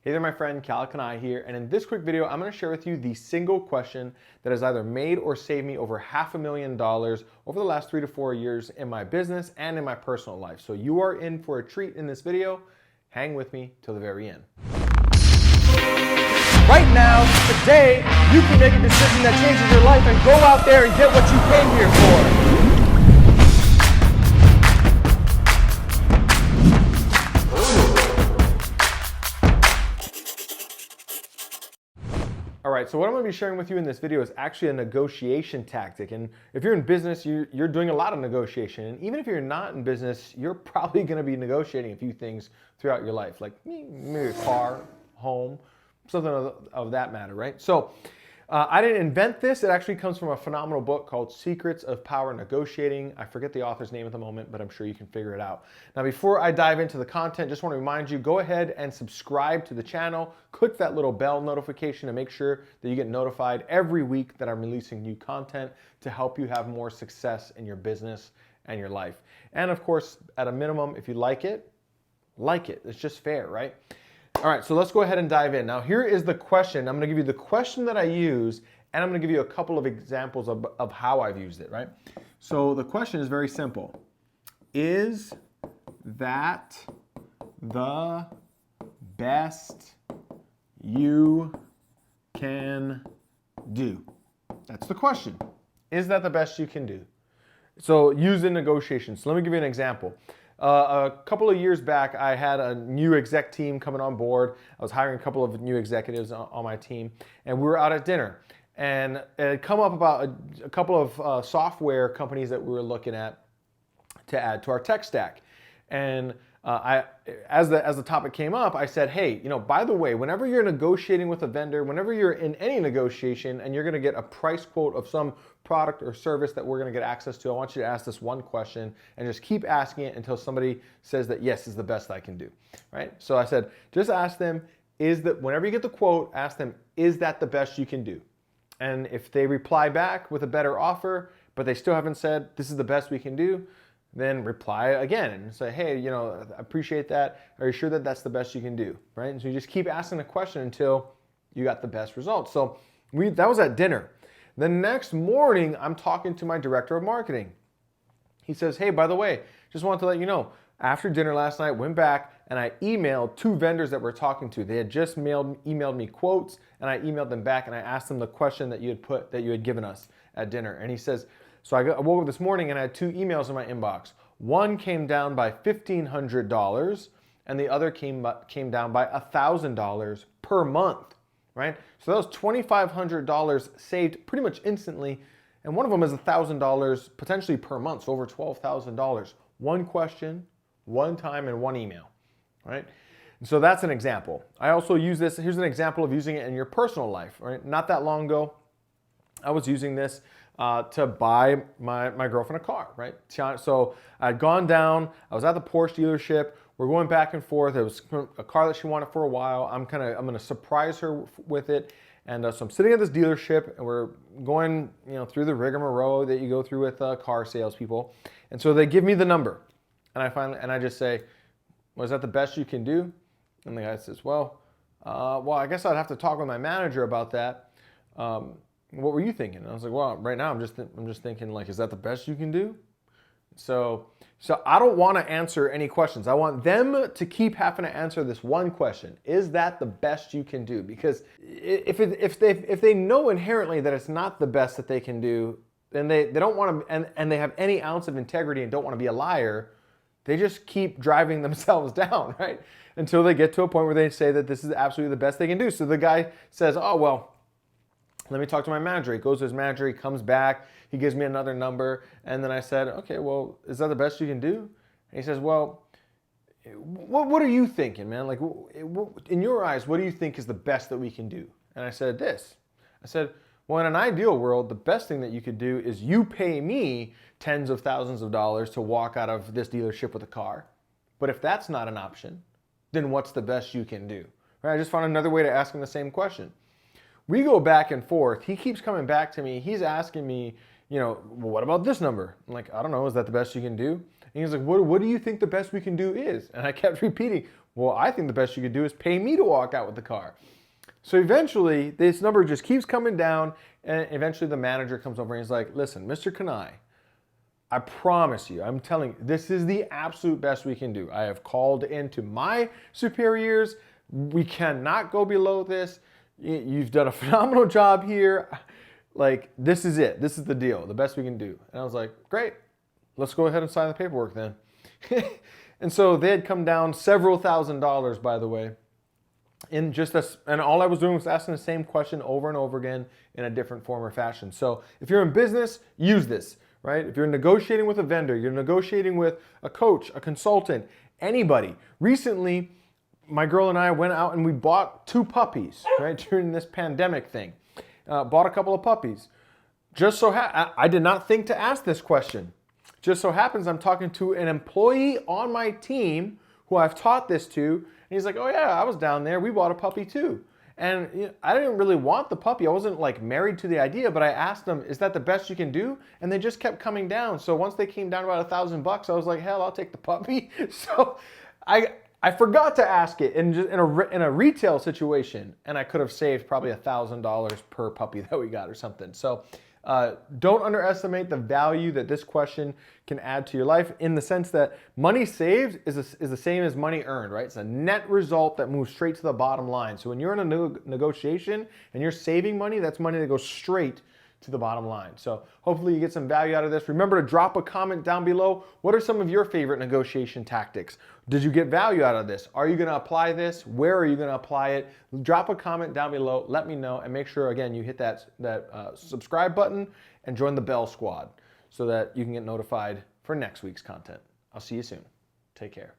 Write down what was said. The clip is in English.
Hey there, my friend, Keala Kanae here, and in this quick video, I'm going to share with you the single question that has either made or saved me over $500,000 over the last 3 to 4 years in my business and in my personal life. So you are in for a treat in this video. Hang with me till the very end. Right now, today, you can make a decision that changes your life and go out there and get what you came here for. All right, so what I'm going to be sharing with you in this video is actually a negotiation tactic. And if you're in business, you're doing a lot of negotiation. And even if you're not in business, you're probably going to be negotiating a few things throughout your life, like maybe a car, home, something of that matter, right? So I didn't invent this. It actually comes from a phenomenal book called Secrets of Power Negotiating. I forget the author's name at the moment, but I'm sure you can figure it out. Now, before I dive into the content, just want to remind you, go ahead and subscribe to the channel. Click that little bell notification to make sure that you get notified every week that I'm releasing new content to help you have more success in your business and your life. And of course, at a minimum, if you like it. It's just fair, right? All right, so let's go ahead and dive in. Now, here is the question. I'm going to give you the question that I use, and I'm going to give you a couple of examples of how I've used it, right? So the question is very simple. Is that the best you can do? That's the question. Is that the best you can do? So use in negotiations. So let me give you an example. A couple of years back, I had a new exec team coming on board. I was hiring a couple of new executives on my team, and we were out at dinner. And it had come up about a couple of software companies that we were looking at to add to our tech stack. And as the topic came up, I said, hey, by the way, whenever you're negotiating with a vendor, whenever you're in any negotiation and you're going to get a price quote of some product or service that we're going to get access to, I want you to ask this one question and just keep asking it until somebody says that yes is the best I can do, right? So I said, just ask them, whenever you get the quote, ask them, is that the best you can do? And if they reply back with a better offer, but they still haven't said this is the best we can do, then reply again and say, hey, I appreciate that. Are you sure that that's the best you can do, right? And so you just keep asking the question until you got the best results. So that was at dinner. The next morning, I'm talking to my director of marketing. He says, hey, by the way, just wanted to let you know, after dinner last night, went back and I emailed 2 vendors that we're talking to. They had just emailed me quotes, and I emailed them back and I asked them the question that you had given us at dinner. And he says, so I woke up this morning and I had 2 emails in my inbox. One came down by $1,500 and the other came down by $1,000 per month, right? So that was $2,500 saved pretty much instantly. And one of them is $1,000 potentially per month, so over $12,000. One question, one time, and one email, right? And so that's an example. I also use this. Here's an example of using it in your personal life, right? Not that long ago, I was using this to buy my girlfriend a car, right? So I'd gone down, I was at the Porsche dealership, we're going back and forth. It was a car that she wanted for a while. I'm going to surprise her with it. And so I'm sitting at this dealership and we're going, through the rigmarole that you go through with car salespeople. And so they give me the number, and I just say, well, is that the best you can do? And the guy says, well, I guess I'd have to talk with my manager about that. What were you thinking? And I was like, well, right now I'm just thinking, like, is that the best you can do? So I don't want to answer any questions. I want them to keep having to answer this one question: is that the best you can do? Because if they know inherently that it's not the best that they can do, then they don't want to, and they have any ounce of integrity and don't want to be a liar, they just keep driving themselves down, right? Until they get to a point where they say that this is absolutely the best they can do. So the guy says, oh, well, let me talk to my manager. He goes to his manager, he comes back, he gives me another number, and then I said, okay, well, is that the best you can do? And he says, well, what are you thinking, man? Like, in your eyes, what do you think is the best that we can do? And I said this. I said, well, in an ideal world, the best thing that you could do is you pay me tens of thousands of dollars to walk out of this dealership with a car. But if that's not an option, then what's the best you can do? Right? I just found another way to ask him the same question. We go back and forth. He keeps coming back to me. He's asking me, well, what about this number? I'm like, I don't know. Is that the best you can do? And he's like, what do you think the best we can do is? And I kept repeating, Well, I think the best you could do is pay me to walk out with the car. So eventually, this number just keeps coming down, and eventually the manager comes over and he's like, listen, Mr. Kanae, I promise you, I'm telling you, this is the absolute best we can do. I have called into my superiors. We cannot go below this. You've done a phenomenal job here. Like, this is it. This is the deal, the best we can do. And I was like, great, let's go ahead and sign the paperwork then. And so they had come down several $1,000s, by the way. In just this, and all I was doing was asking the same question over and over again in a different form or fashion. So if you're in business, use this, right? If you're negotiating with a vendor, you're negotiating with a coach, a consultant, anybody. Recently, my girl and I went out and we bought 2 puppies, right, during this pandemic thing. Bought a couple of puppies. Just so I did not think to ask this question. Just so happens I'm talking to an employee on my team who I've taught this to, and he's like, oh yeah, I was down there, we bought a puppy too. And you know, I didn't really want the puppy, I wasn't like married to the idea, but I asked them, is that the best you can do? And they just kept coming down. So once they came down about $1,000, I was like, hell, I'll take the puppy. So I forgot to ask it in a retail situation, and I could have saved probably $1,000 per puppy that we got or something. So don't underestimate the value that this question can add to your life, in the sense that money saved is the same as money earned, right? It's a net result that moves straight to the bottom line. So when you're in a negotiation and you're saving money, that's money that goes straight to the bottom line. So hopefully you get some value out of this. Remember to drop a comment down below. What are some of your favorite negotiation tactics? Did you get value out of this? Are you going to apply this? Where are you going to apply it? Drop a comment down below. Let me know, and make sure, again, you hit that subscribe button and join the bell squad so that you can get notified for next week's content. I'll see you soon. Take care.